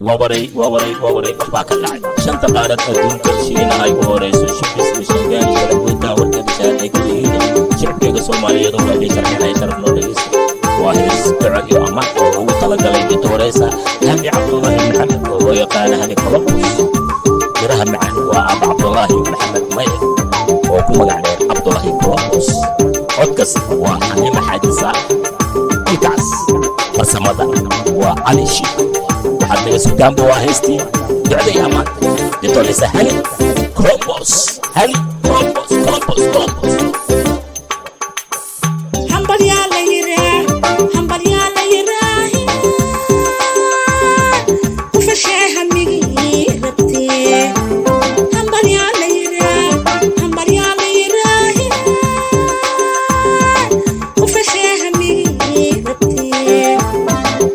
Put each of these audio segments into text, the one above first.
ووري وحباك اللعب شنطة قارت أدون كرشينا هاي وريسو شبس وشنغاني شربوتا والكبشات أي كليهين شعبك صومالية ضمالي شرحنا يشرف نوريس واحد استعد يوما وهو طلق لي بتوريسا هاني عبد الله محمد وهو يقال هاني كولومبوس جرها معه وأبا عبد الله محمد ميل وكما قاعد عبد الله كولومبوس أتكس وحني محادثة إيكاس برسمدا وعلي شيخ waxaad naga sugtaan bawaahaystii ducday ammaan ditolisa hani Columbus hambal yaa la yiraa ku fashee hamigii rabtee hambal yaa la yiraa ku fashee hamigii rabtee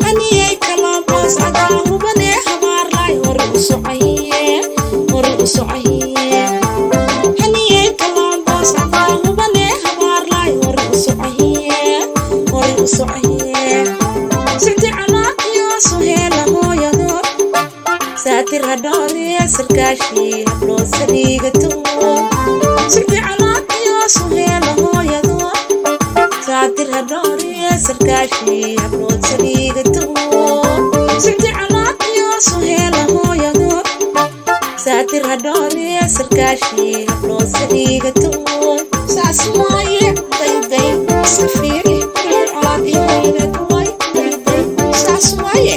aniyay Columbus adaa hubane habaar lay hor u socoye aniyay Columbus adaa hubane habaar lay hor u socoye sidi calaaqiyo suheela hooyado saatir hadhoore sarkaashi habloo saliigato sidi calaaqiyo suheela hooyado saatir hadhoore sarkaashi habloo saliigato sidi calaaqiyo suheela hooyado saatir hadhoore sarkaashi habloo saliigato saas waaye dayday iska fiiri calaaqiyo hooyada waay dayday saas waaye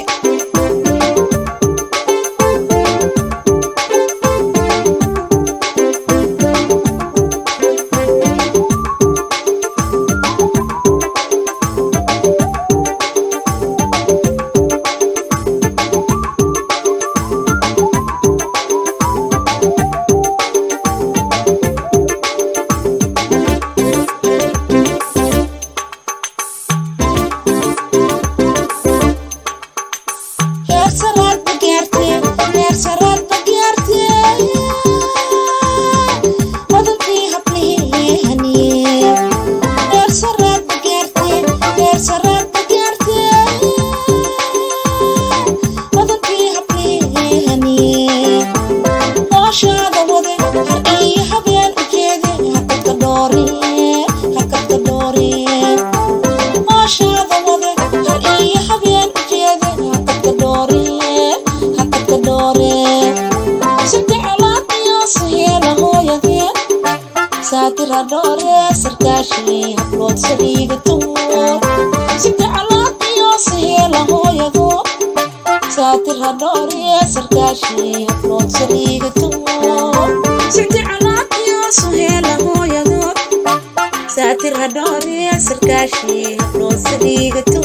saatir hadhoore sarkaashi hablood saliigato sidi calaaqiyo suheela hooyado saatir hadhoore sarkaashi hablood saliigato sidi calaaqiyo suheela hooyado saatir hadhoore sarkaashi hablood saliigato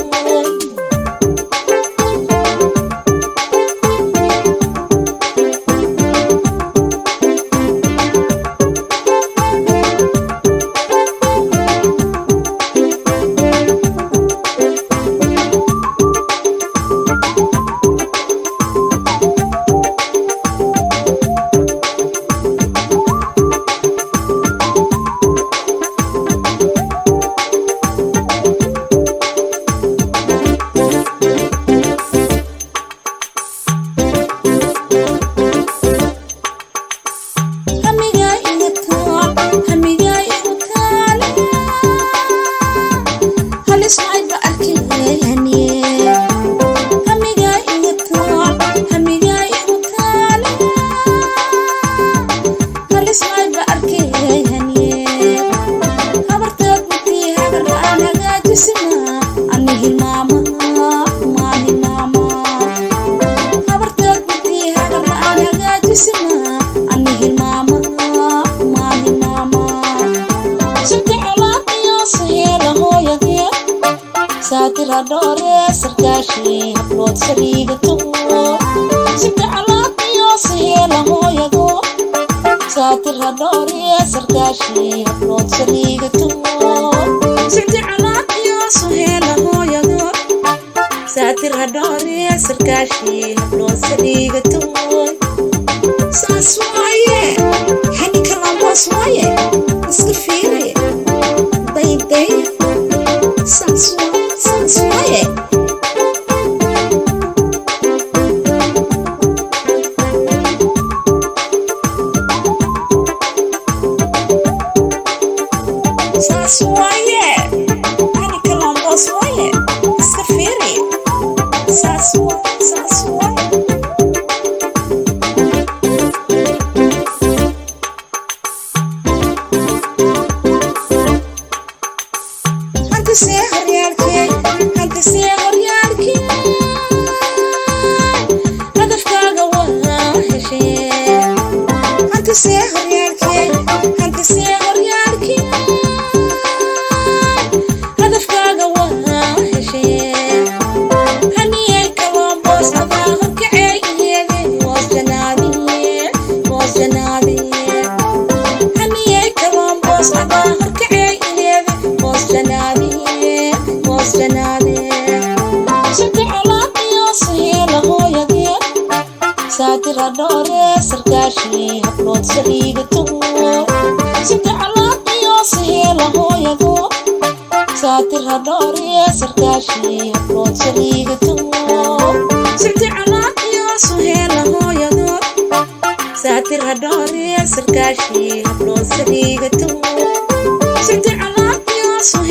saatir hadhoore sarkaashi hablood saliigato sidi calaaqiyo suheela hooyado saatir hadhoore sarkaashi hablood saliigato sidi calaaqiyo suheela hooyado saatir hadhoore sarkaashi hablood saliigato saas waaye hani Columbus waaye iska fiiri dayday saas waaye ساتر هدوري سركاشي هبلون سريقتو سعدي على ياسو